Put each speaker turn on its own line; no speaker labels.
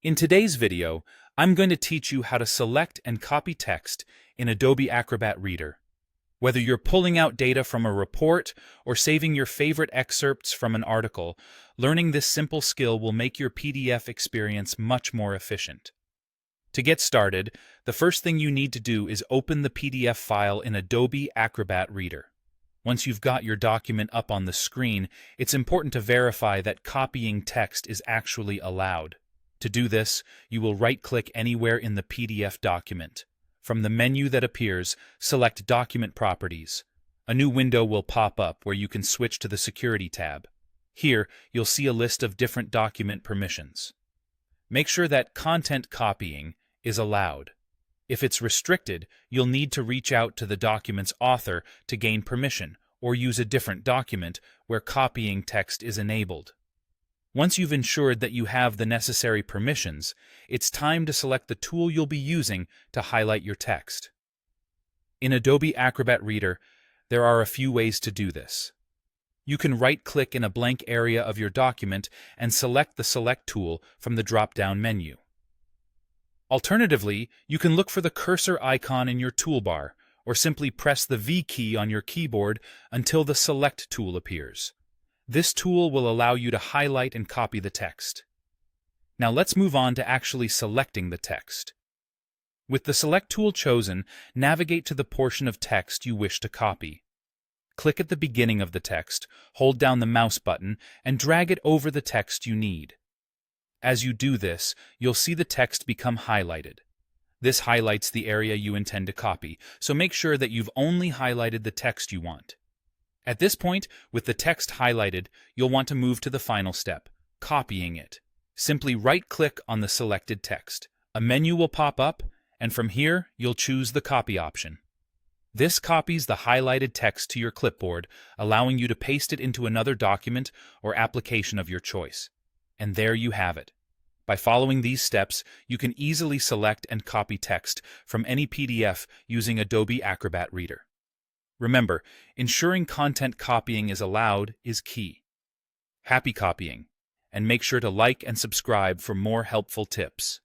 In today's video, I'm going to teach you how to select and copy text in Adobe Acrobat Reader. Whether you're pulling out data from a report or saving your favorite excerpts from an article, learning this simple skill will make your PDF experience much more efficient. To get started, the first thing you need to do is open the PDF file in Adobe Acrobat Reader. Once you've got your document up on the screen, it's important to verify that copying text is actually allowed. To do this, you will right-click anywhere in the PDF document. From the menu that appears, select Document Properties. A new window will pop up where you can switch to the Security tab. Here, you'll see a list of different document permissions. Make sure that content copying is allowed. If it's restricted, you'll need to reach out to the document's author to gain permission, or use a different document where copying text is enabled. Once you've ensured that you have the necessary permissions, it's time to select the tool you'll be using to highlight your text. In Adobe Acrobat Reader, there are a few ways to do this. You can right-click in a blank area of your document and select the Select tool from the drop-down menu. Alternatively, you can look for the cursor icon in your toolbar, or simply press the V key on your keyboard until the Select tool appears. This tool will allow you to highlight and copy the text. Now let's move on to actually selecting the text. With the Select tool chosen, navigate to the portion of text you wish to copy. Click at the beginning of the text, hold down the mouse button, and drag it over the text you need. As you do this, you'll see the text become highlighted. This highlights the area you intend to copy, so make sure that you've only highlighted the text you want. At this point, with the text highlighted, you'll want to move to the final step, copying it. Simply right-click on the selected text. A menu will pop up, and from here, you'll choose the Copy option. This copies the highlighted text to your clipboard, allowing you to paste it into another document or application of your choice. And there you have it. By following these steps, you can easily select and copy text from any PDF using Adobe Acrobat Reader. Remember, ensuring content copying is allowed is key. Happy copying, and make sure to like and subscribe for more helpful tips.